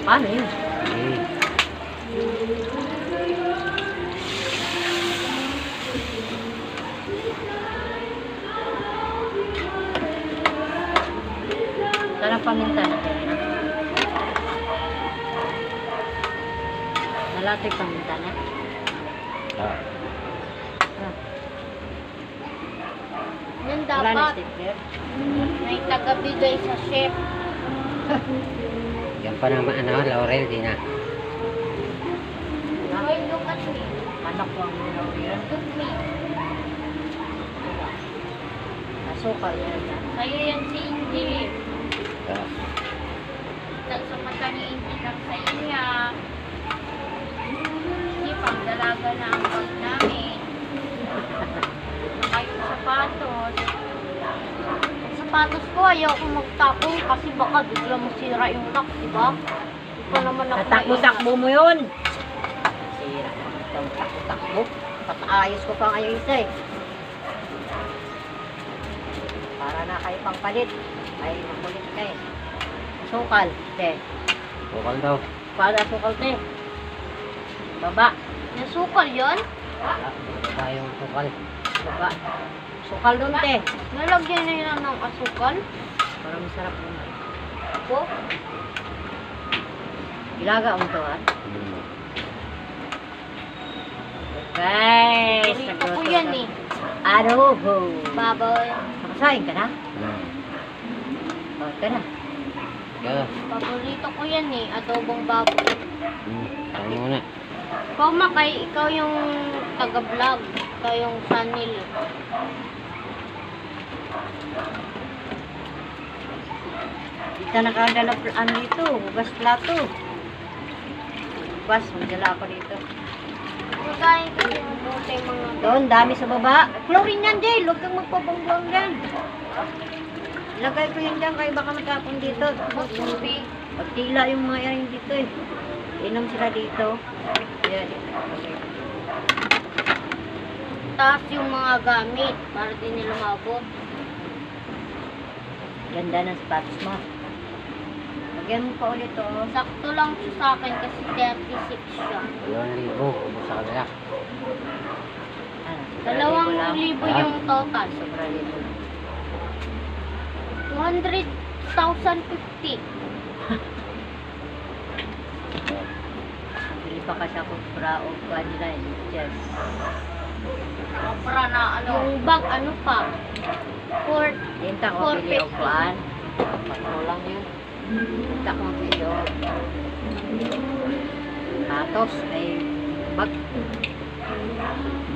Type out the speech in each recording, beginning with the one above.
Paano yun? Eh, Sarap paminta natin. Nalatoy paminta na. ah, Yan Wala na dapat. stapler. May tagabigay sa chef. yan pa naman, Laurel, di na. Hoy, look at me. Anak ko ang nulaw yan. Look at me. Asukal yan. Sa'yo yan si Indy. Ah, Sa mata ni Indy lang sa iya. Hindi, pang dalaga na ang bag namin. Saka yung sapatos. Ang sapatos ko, ayaw ko magtapong kasi baka bigla masira yung lock, diba? Hindi pa naman ako Tatakbo-takbo mo yun. Sira. Takbo-takbo. Pataayos ko pa ngayon isa eh. Para na kayo pang palit. Ay, nakulit ka eh. Sukal, te. bukal daw. Para sukal, te. Baba. Nasukal yun? Wala, baba yung bukal. Baba. Sukal doon, te. Nalagyan na yun ng asukal? Para masarap yun. Ako? Ilaga mo to, ha? Hmm. Guys, Paborito ko yan eh. Adobo. Baboy. Nakasahin ka na? Hmm. Bakit ka na? Yeah. Paborito ko yan eh. Adobong baboy. Hmm. Tayo muna. Ikaw Makay, ikaw yung taga-vlog. Ikaw yung Sanil. Dito nakadala ano dito, hugas plato. Hugas, magdala ako dito. Magayin ko yung bote mga Doon, dami sa baba. Chlorine yan, Jay. Huwag kang magpapangbuang dyan. Lagay ko yan dyan, kaya baka matapon dito. tubig. Pagtila yung mga yan dito eh. Inom sila dito. Yan. Taas yung mga gamit para di nila mabot. Ganda ng sapatos mo. Lagyan mo pa ulit oh. Sakto lang siya sa akin kasi 36 siya. 2,000. Ubus sa kanila. Ano, 2,000 yung total. Sobra libo lang. 200,050. Bili pa kasi ako para o kanila eh. Yes. Para na ano. Yung bag ano pa? Tinta ko bili o kuan. Patro lang yun. Tinta ko bili o. Tatos ay bag.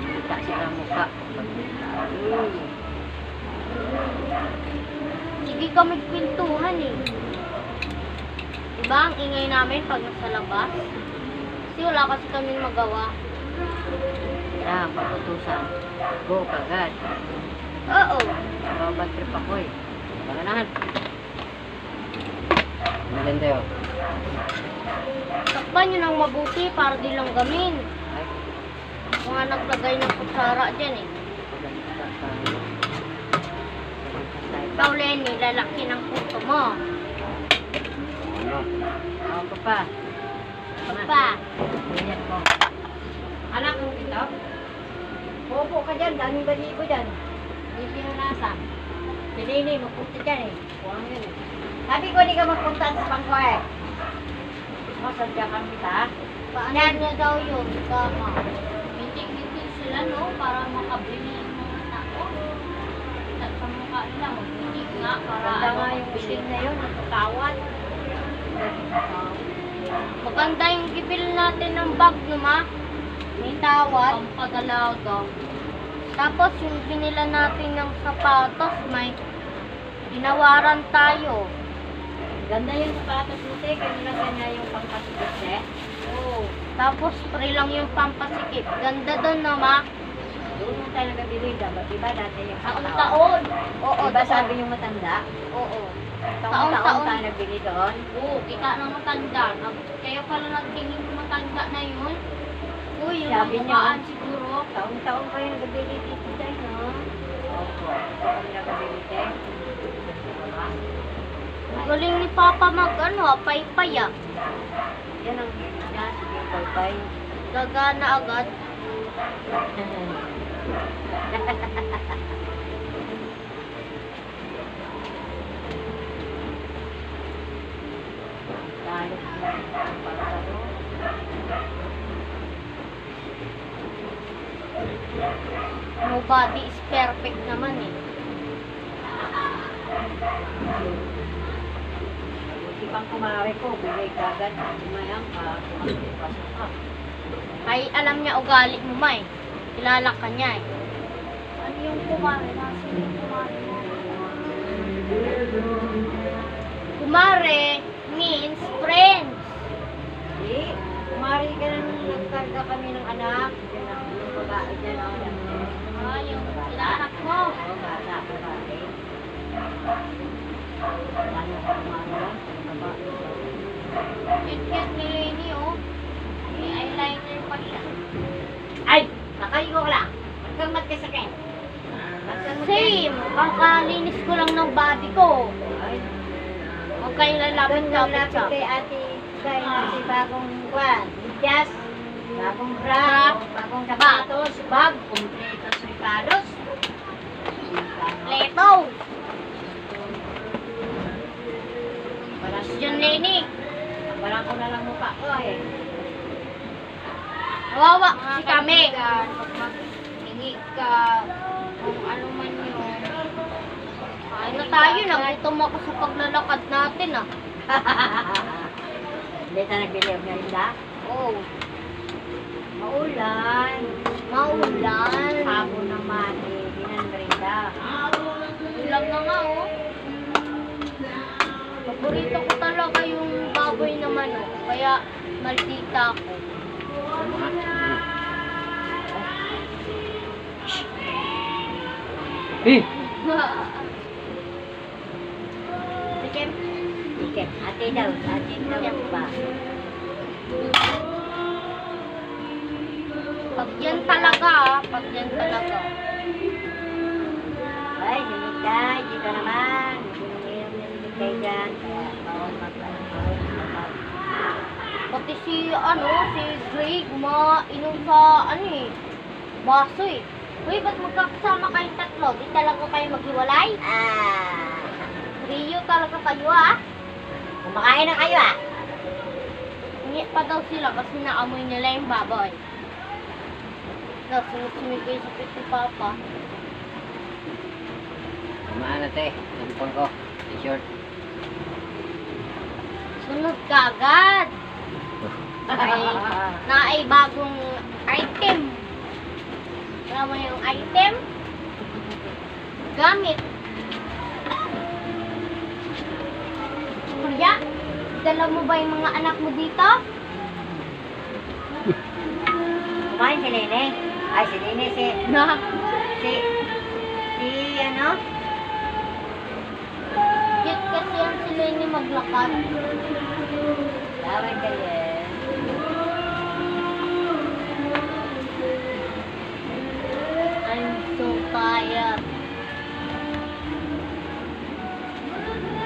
Kita sila mukha. Sige kami pintuhan eh. Diba ang ingay namin pag nasa labas? Kasi wala kasi kami magawa. Tara, paputusan. Go kagad. Oo. Babad trip ako eh. Paganahan. Maganda yun. Takpan nyo ng mabuti para di lang gamin. Ay, Mga naglagay ng kutsara dyan eh. paganda pa. Ikaw Lenny, lalaki ng puto mo. Ano? Ako pa pa. Pa. Ganyan mo. Anak mo dito? Pupo ka dyan, daming balibo dyan. Hindi pinunasan. Si Lini, magpunta dyan eh. Huwag yun eh. Sabi ko, di ka magpunta sa pangko eh. Masadya kang kita. Paano niya daw yun? Tama. Giting-giting sila no, para makabili ng mga tao. Sa mukha nila, magbitig nga para Ganda nga ano, yung magbili. machine na yun, nagkatawad. Maganda yung gibil natin ng bag no ma. May tawad. Pampagalaga. Tapos yung binila natin ng sapatos, may ginawaran tayo. Ganda yung sapatos mo, te. Kaya nilagyan niya yung pangpasikip, te. Oo. Tapos free lang yung pampasikip. Ganda doon no ma. Doon mo tayo nagabili, diba dati yung Taon-taon. Oo, Diba taon. sabi yung matanda? Oo. Taon-taon Taon-taon. tayo nagbili doon. Oo, kita ng matanda. Kaya pala nagtingin yung matanda na yun. Uy, yung Sabi niya. nabukaan siguro. Taon-taon kayo nagabili dito tayo, no? Opo. Kami nagabili, te. Ang galing ni Papa mag ano, paypay ah. Yan ang yan, sige, bye-bye. Gagana agad. Lalo na pagkaro. Nobody is perfect naman eh. Buti pang kumari ko, bigay kagad. Umayang ka, pasok ka. Ay, alam niya ugali mo, May. Kilala ka niya eh. Ano yung kumare? Nasa yung kumare mo? Kumare means friends. Hindi, kumari ka nang nagkarga kami ng anak. Yan ang yung babae dyan. Ah, yung anak mo. Oo, bata, babae. Lalo sa kumari lang, babae. Cute-cute ni Lenny, oh. May eyeliner pa siya. Ay! Nakaligo ka lang. Huwag kang magkasakit. Same. Kakalinis ko lang ng body ko. Ay, Huwag kayong lalapit-lapit lapit sa. kay ate Kay kasi bagong kwan. Bidyas. Bagong bra. Bagong sapatos. Bag. Kompleto ripados. Leto. Parang Diyan, Lenny. parang ko na lang mukha ko eh. Kawawa si kami. Pag maghingi ka, kung ano man yun. Kain na tayo. Nagutom ako sa paglalakad natin, ah. Hindi na nagbili ang merinda. Oh. Maulan. Maulan. Hapon naman eh. Hindi na merinda. Ulam na nga, oh. Paborito ko talaga yung baboy na manok. Kaya maldita ako. Eh! Tikim. Tikim. Ate daw. Ate daw ba? Pag yan talaga, ah. Pag yan talaga. Ay, sinikay. Dito naman. Sinikay dyan. Kaya bawal mag-alak. Pati si, si Greg, mainom sa, baso eh. Uy, ba't magkakasama kayong tatlo? Di talaga kayo maghiwalay? Ah. Rio talaga kayo, ah. Kumakain na kayo ah. Hingi pa daw sila kasi naamoy nila yung baboy. Tapos sunod-sunod kayo sa pit ni Papa. Kumaan na te. Cellphone ko. T-shirt. Sunod ka agad. Ay bagong item. Alam mo yung item? Gamit. Kuya, dala mo ba yung mga anak mo dito? Kumain si Nene. Ay, si Nene si... Na, Si ano? cute kasi yan si Lenny maglakad. Tawag kayo. I'm so tired.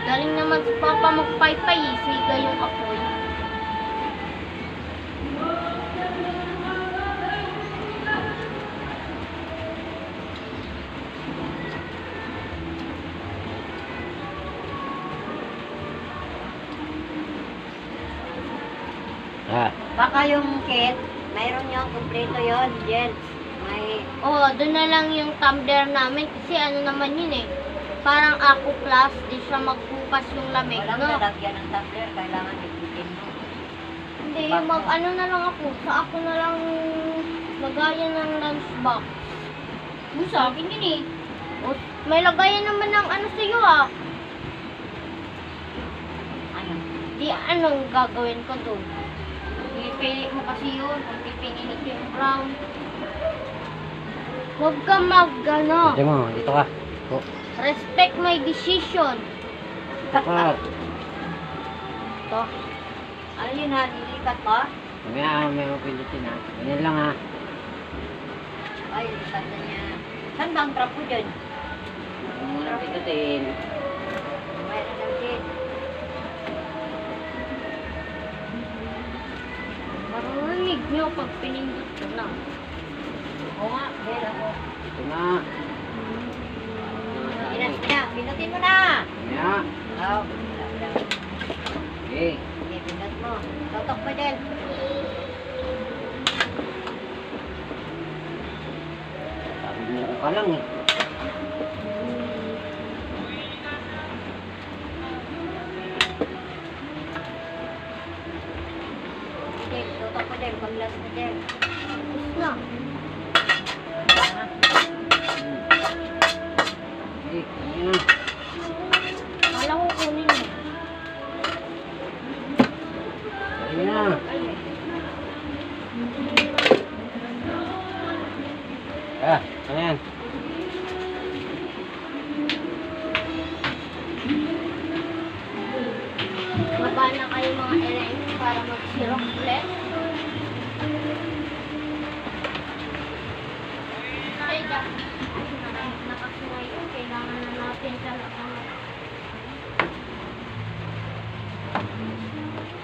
Galing naman si Papa magpaypay, siga yung apoy. Ah. Baka yung kit, mayroon yung kumpleto yun, gents. May... Oh, doon na lang yung tumbler namin kasi ano naman yun eh. Parang Ako Plus, di siya magbukas yung lamig, Walang no? lalagyan ng tumbler, kailangan ipitin mo. Hindi, ano na lang ako, sa ako na lang lagayan ng lunchbox. Yung sa akin yun eh. O, may lagayan naman ng ano sa'yo ah. Ano? Di anong gagawin ko doon? Pipili mo kasi yun, kung pipinili ko yung brown. Huwag ka Dito mo. Dito ka. Oh. Respect my decision. Ah. To. Ano yun ha? Nilipat mo? Mamaya may mapilitin ha. Ganyan lang ha. Ay, lipat na niya. Saan ba ang trap mo dyan? Huwag mo lang pitutin. Mayroon lang din. Yung pag pinindot ko na. Oo nga, Bel, ako. Ito na. Pinutin mo na. Mamaya. Oo. Okay. Sige, pinut mo. Totok mo dyan. Sabi mo ka lang eh. Sige, totok mo dyan. Paglas mo dyan. Tapos na. Okay. Ayan. Kala ko kunin mo. Ayan. Ah, ayan. Baba na kayo mga LM para mag-sirok ulit. Ay, nakasunayo. Kailangan na natin talaga.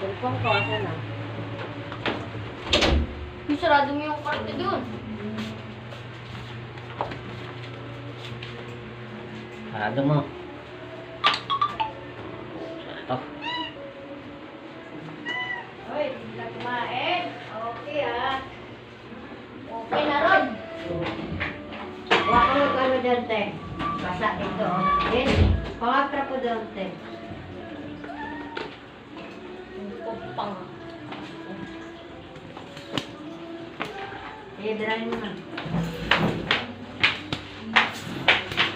Tulpong ko, asan na? Sarado mo yung karte doon. Sarado mo. Ito. Hoy, hindi ka kumain. Okay, ah. Okay na ron. Huwag ka mag-ano dyan, te. Basa ito, oh. Yan. Pangatra po doon, te. Kupang. Sige, dirahin mo na.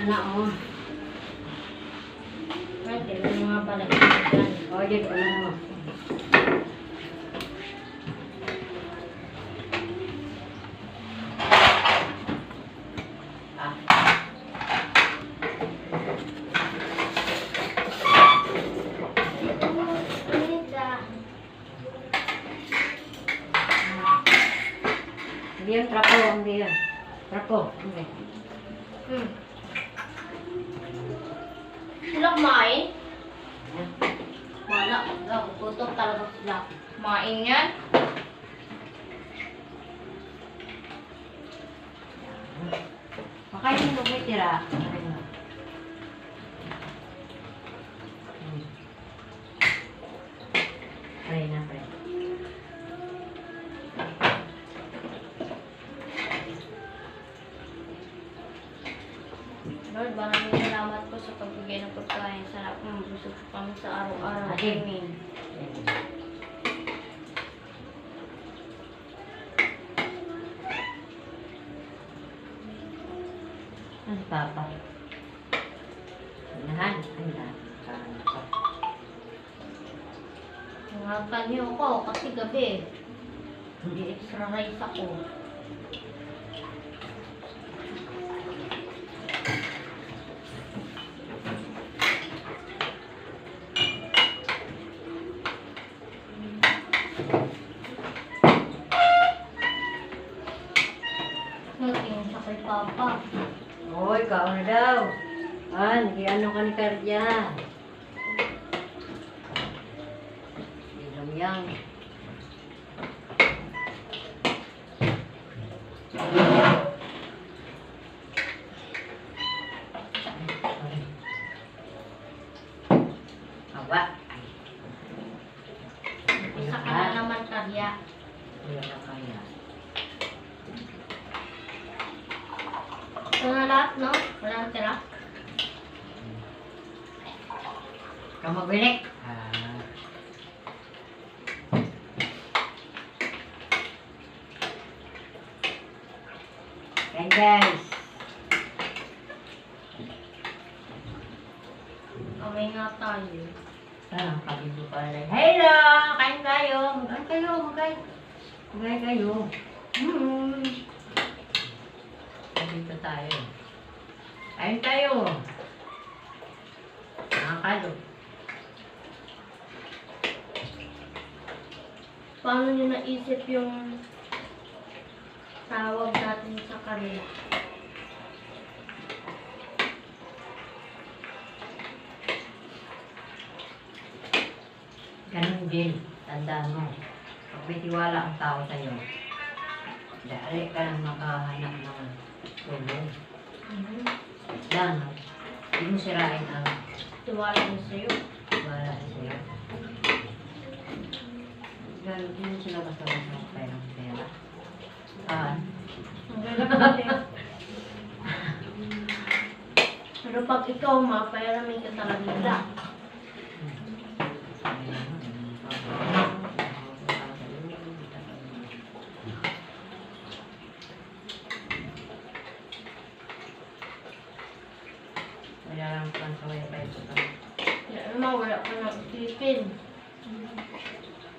Ano, oh. Pwede mo nga pala. Yan. O, dyan, ano mo. Ah. Hindi yan, trapo, hindi yan. Trapo, hindi. Sila kumain? Yan. Wala. Tutok talaga sila. Kumain yan? Makain mo may tira. Try na, try. Lord, maraming salamat po sa pagbigay ng pagkain. Sarap mo, busog po kami sa araw-araw. Ate. Amen. Ano papa? Nahan, handa. Nangakan niyo ako kasi gabi. Hindi extra rice ako. Tingin sa kay Papa. Hoy, kao na daw. Ano ka ni Kardia? Ilang yang. Awa. Isa ka na naman, Karya. Wala na kaya. Ito na lahat, no? Wala nang tira. Kamabilik. Yan guys. Kamay nga tayo. Kabibo pa rin. Hello! Kain tayo. Magkain kayo. Magkain kayo. Dito tayo. Kain tayo. Nakakalo. Paano nyo naisip yung tawag natin sa kanila? Ganun din. Tandaan mo. Pag may tiwala ang tao sa'yo, dahil ka nang makahanap ng tulong. Lang, hindi mo sirain ang Tiwala mo sa'yo. tiwala sa'yo. Ganun din sila basta-basta ng pera. Ang ganda kasi. Pero pag ikaw mapayaramin ka talaga nila. Kaya lang kung sa wifi ito ka. Kaya naman wala ka nang isipin.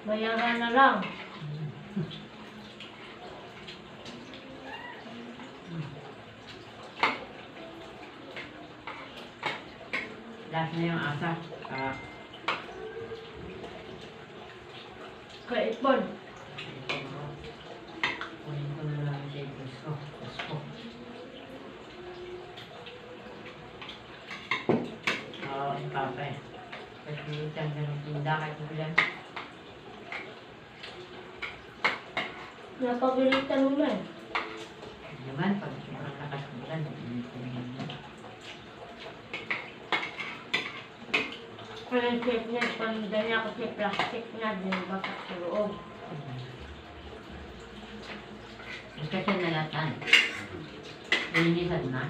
Bayaran na lang. Last na yung asa. Kaipon. Kunin ko na lang yung gusto. Oo, yung papa eh. Kasi isang ganun tinda kahit ulan. Napagalitan mo na eh. Naman, pag sobrang lakas ng ulan, Kaya yung shape niya, paninda niya kasi plastic na din bakit sa loob. kasi nalatan. Linisan na.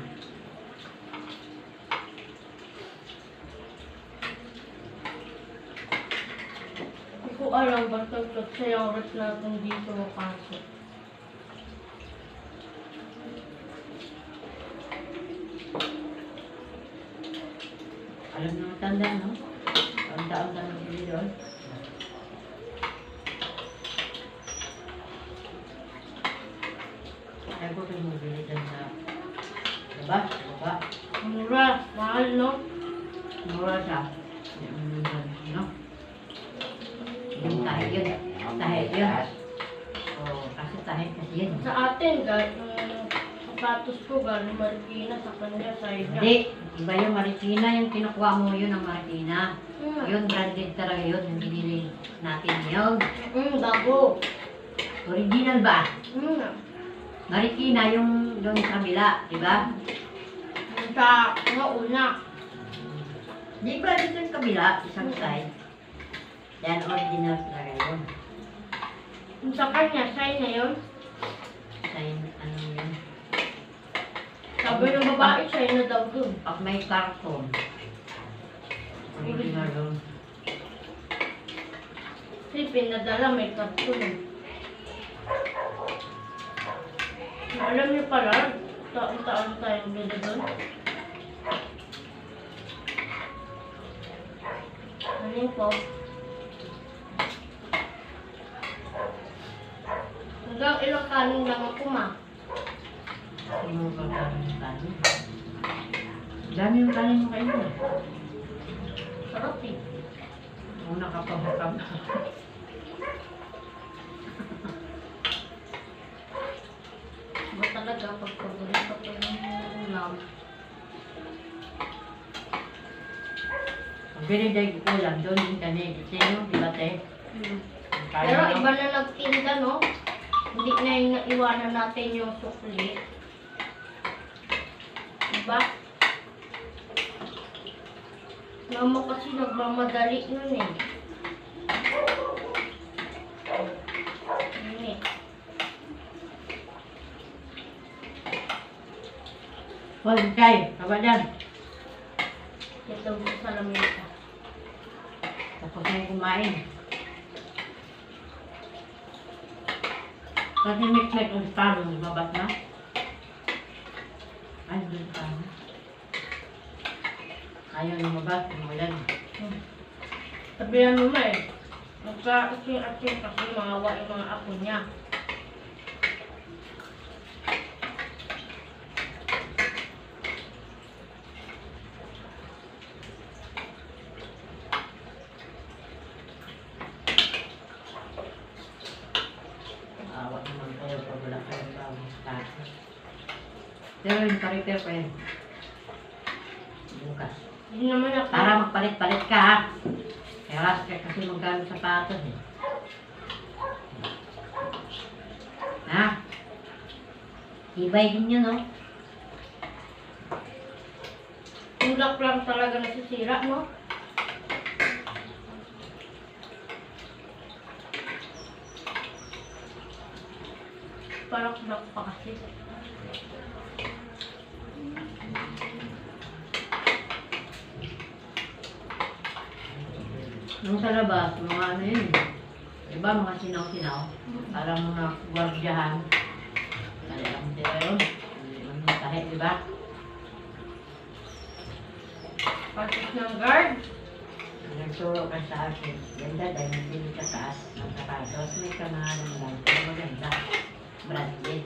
Hindi ko alam basta sa yung oras natin dito makasok. Alam mo ang tanda, no? Ang taon-taon na bili doon. Ay ko kayo mabili doon sa baba. Mura, mahal no? Mura siya. No? Yung tahi yun. Tahi yun. Oo, kasi tahi kasi yun. Sa atin, yung sapatos ko galing Marikina sa kanya, side niya. Hindi. Iba yung Marikina, yung kinukuha mo yun ang Marikina. Yun, branded talaga yun. Yung binili natin yun. Bago. Original ba? Marikina yung doon sa kabila, di ba? Yung sa una. Di ba dito yung kabila, isang side? Yan, original talaga yun. Yung sa kanya, side na yun. Side, ano yun? Sabi ng babae, side na daw dun. Pag may carton. Original yun. Kasi pinadala may karton. Alam niyo pala, taon-taon tayong bili doon. Ano po? Hanggang ilang kanin lang ako ma. Ano ba yung kanin? Dami yung kanin mo kayo. Sarap eh. Kung nakapabukab. Ba talaga pagpagulit ko pa yung ulam. Ang biniday ko lang doon yung kanin. Sino, di ba te? Pero iba na nagtinda no? Hindi na yung naiwanan natin yung sukli. Diba? Mama kasi nagmamadali nun eh. Yun eh. Hoy, Kay, kaba dyan. Ito sa lamesa. Tapos na yung kumain. Kasi mix-mix ang stand, lumabas na. Ay, doon pa. Ayaw lumabas, umulan. Sabihan mo ma eh. Magka-ating-ating kasi mahawa yung mga apo niya. Awa naman kayo pag wala kayong bagong stock. Pero yung pa-repair ko yan. Bukas. Hindi naman ako. Para magpalit-palit ka ha. Kaya ka kasi magkano sapatos eh. Tibay din yun, no? Tulak lang talaga nasisira, no? Parak-parak pa kasi. Nung sa labas, mga ano yun, diba mga sinaw-sinaw, parang mga gwardiyahan. Talagang sila yun, hindi tahi, diba? Pagkis ng guard, nagturo ka sa akin, ganda dahil nandito ka taas ng sapatos, may kamahalan lang, pero maganda, branded.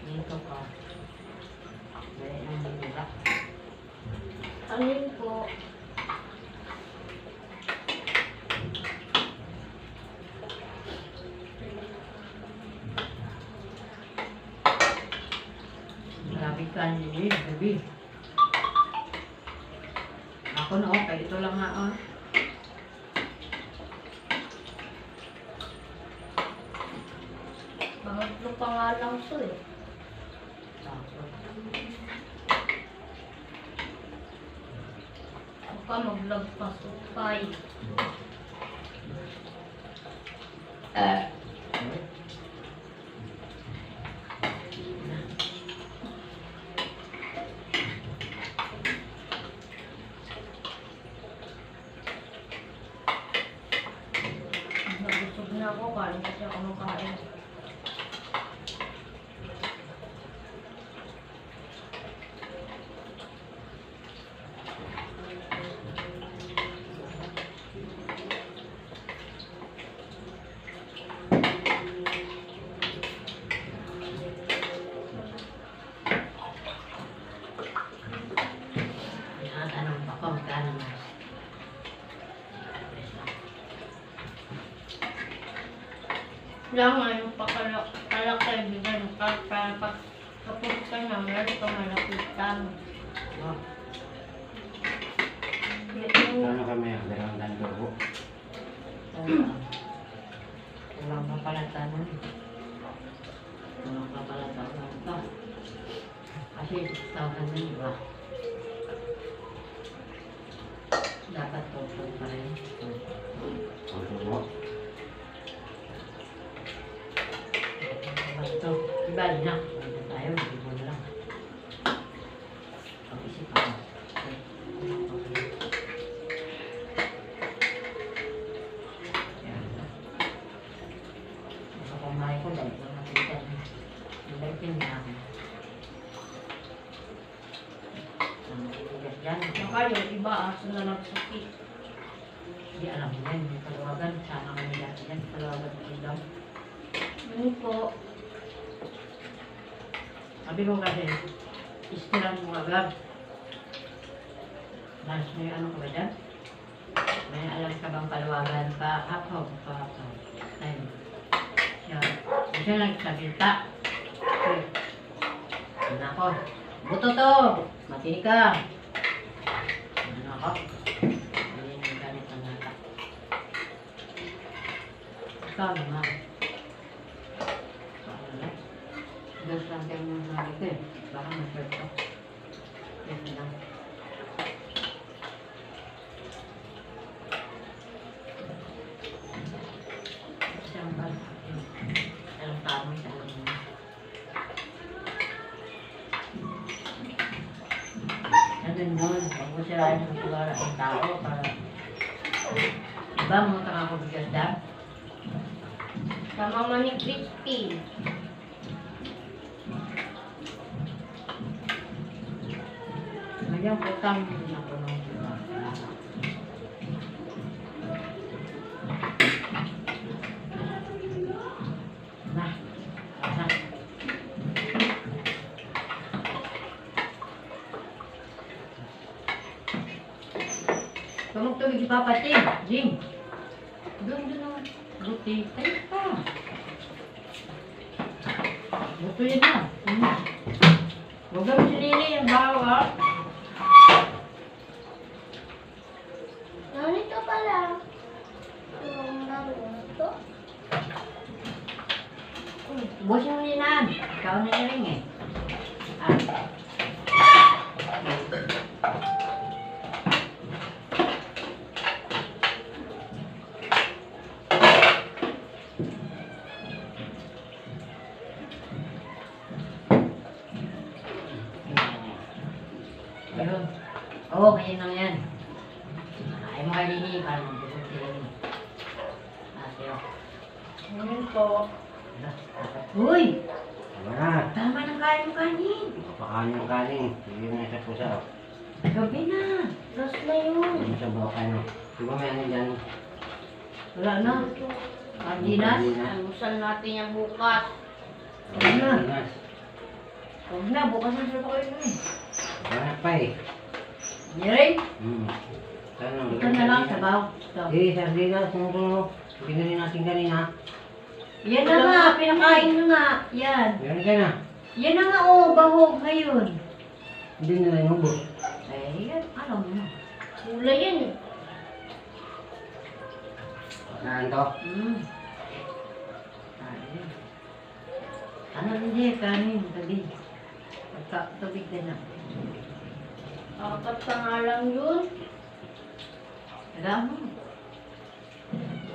Dito ka, dahil nang nila. Alin po? Grabe ka niyo, baby. Ako na, okay, ito lang nga, oh. Pangatlo pa nga lang ito eh. Baka maglagpas upay. Nabusog na ako, parang kasi ako makain. Tanong pa ko, magkano na? Lang nga yung pakalakaibigan para pagkapos ka na, meron ka malapitan. Oh, Ano kami? Dalawang dandugo. walang kapalatanan. Walang kapalatanan ito. Kasi 6,000 na, di ba? Dapat total pa rin. Dandugo. Ito, iba na. Ano tayo, hindi mo na lang. Pag-isip ako. Baka pamahay ko dahil ko nakita. Nilaitin niya ako. Ang tigas dyan. Baka yung iba aso na nagsakit. Hindi alam mo yan. Yung kaluwagan. Sana kami dati yan. Kaluwagan ng ilaw. Yun po. Sabi ko kasi, istilan mo agad. Mas may ano ka ba dyan? May alam ka bang paluwagan pa hapaw, Ayun. Siya nagsabilta. Okay. Ano ako? Buto to! Matinig ka! Ano ako? Hindi yung ganit ang nata. Ikaw naman. Gas lang kayo ng sabi ko eh. Baka mag-bird ko. Yan lang. Siyang ba? Alam tamang sa alam mo. Ganun yun. Huwag mo sirain ng pagkara ang tao para... Diba mga takakubigas dam? Sa mama ni Crispy. Ngayon, putang din ako ng na, na. Tumugtugig si Papa Jim. Doon naman. Buti. Tayo pa. Buto yun na. Huwag kami sinili yung bawal. Ganito pala. Yung laro ito. Uy, Busin mo niyan. Ikaw na na rin eh. Ah. Ayun. Oo, ganyan lang yan. Ay mo kayo din eh, parang magdudod sila eh. Sa'yo. Ngayon po. Uy! Tama na. Tama ng kain mo kanin. Pakain yung kanin. Sige na sa pusa. Gabi na. Dos na yun. Hindi sa buka ano. Di ba may ano dyan? Wala na. Sardinas. Almusal natin yung bukas. Wala na. Sardinas. Huwag na, bukas na sila kayo eh. Banyak pa eh. Nyeray? Sana. Ito na lang, sabaw. Ito. Eh, sardinas. Ano? Pinili natin kanina. Yan na nga, pinakain na nga. Yan. Meron ka na. Yan na nga, oh, bahog ngayon. Hindi nila yung ubos. Eh, yan, alam mo. Kulay yan eh. Naan to? Ayun. Ano hindi, kanin, tubig. Tubig din na. Apat ka nga lang yun. Alam mo.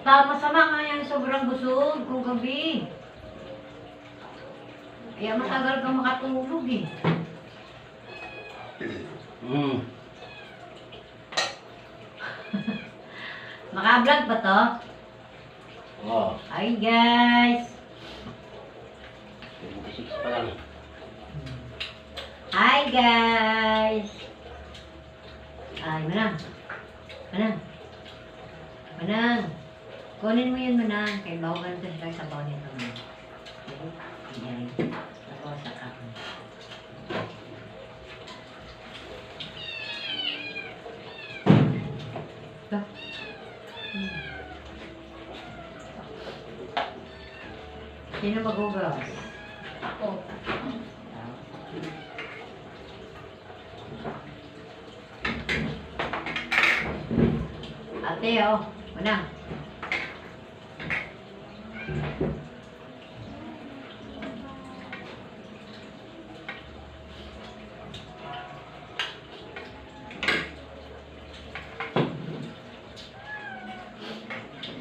Masama nga yan, sobrang busog kung gabi. Kaya matagal kang makatulog eh. Maka-vlog ba to? Oo. Hi guys! 26 pa lang. Hi guys! Ay, Manang. Manang. Manang. Kunin mo yun, Manang. Kaya bawagan ito sila sa bawa nito. Ayan. Nakosak ako. Ito. Sino mag-ugas? Ako. Ate, oh. Manang.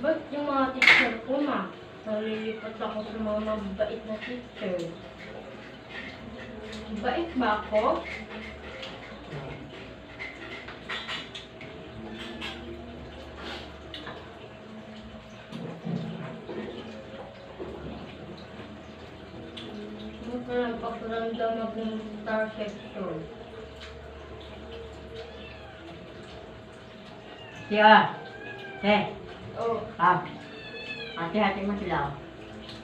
Ba't yung mga teacher ko ma? Nalilipat ako sa mga mabait na teacher. Bait ba ako? Ano ka lang pakiramdam maging star section? Siya. Te. Oh, Ah. Hati-hati mo sila.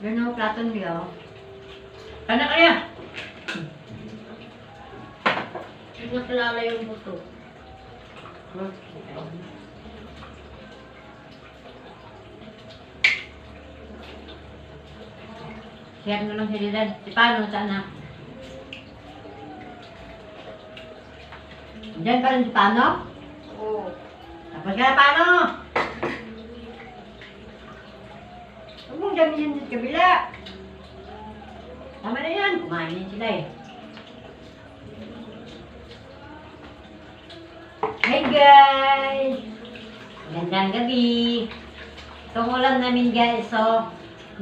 Yun o, platon niyo. Kana kaya? hindi nakilala yung buto. Share mo lang si Lilan. Si Pano, saan na? Diyan pa rin si Pano? Oo. Tapos ka na, Pano! Huwag mong gamitin sa kabila. Tama na yan. Kumain din sila eh. Hi guys! Magandang gabi. Itong ulam namin guys, so,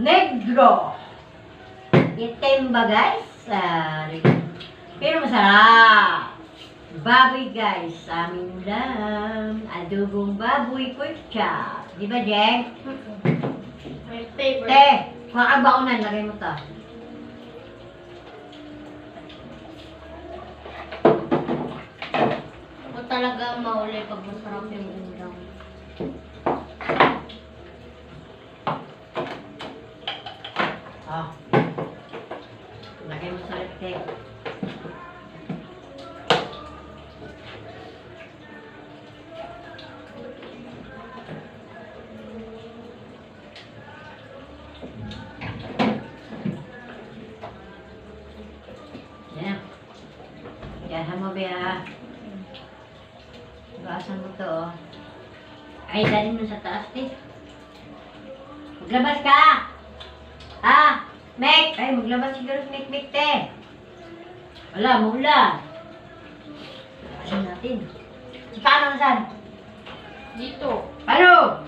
negro. Itim ba guys? Pero masarap. Baboy guys, sa amin lang. Adobong baboy pork chop. Di ba, Jeng? My favorite. Te, kuha ka baonan, lagay mo to. Ako talaga mauli pag masarap yung ulam. Oh. Lagay mo sa rep, te. Yan. Yan mo, Bea. Gasan mo to, oh. Ay, dalhin mo sa taas, te. Maglabas ka! Ah! Mek! Ay, maglabas siguro si Mek, te. Wala, maulan. Ayun natin. Si paano saan? Dito. Paano?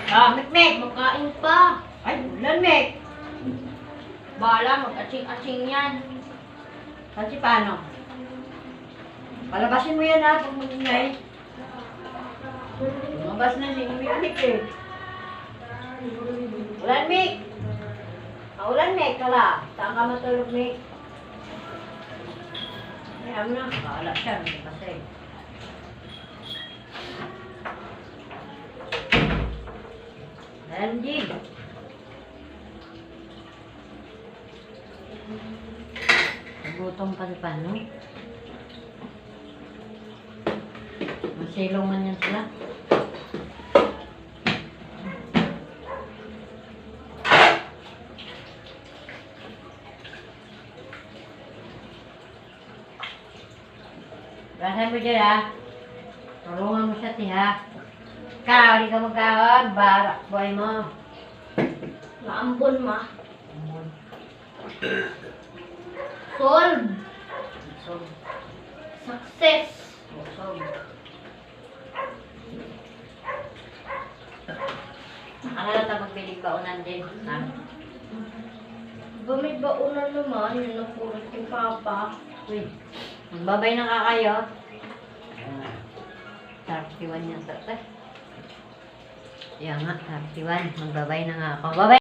Ah, Mek! Makain pa. Ay, ulan, Mek! Bala, mag-atsing-atsing yan. Kasi paano? Palabasin mo yan ha, pag mag-ingay. Lumabas na si Mek eh. Ulan, Mek! Ulan, Mek, kala. Saan ka matulog, Mek? Kaya mo na, kaala siya, Mek, kasi. Andy. Nagutom pa si Pano. Masilong man yan sila. Rasan mo dyan ha. Tulungan mo siya tiha. Ikaw, di ka magkahon. Barak boy mo. Maambon, ma. Solve. So, Success. nakalata magbilig kaunan din. May baunan naman, yun ang puro kay Papa. Uy, magbabay na ka kayo. 31 yan sa Yan nga, 31. Magbabay na nga ako. Babay!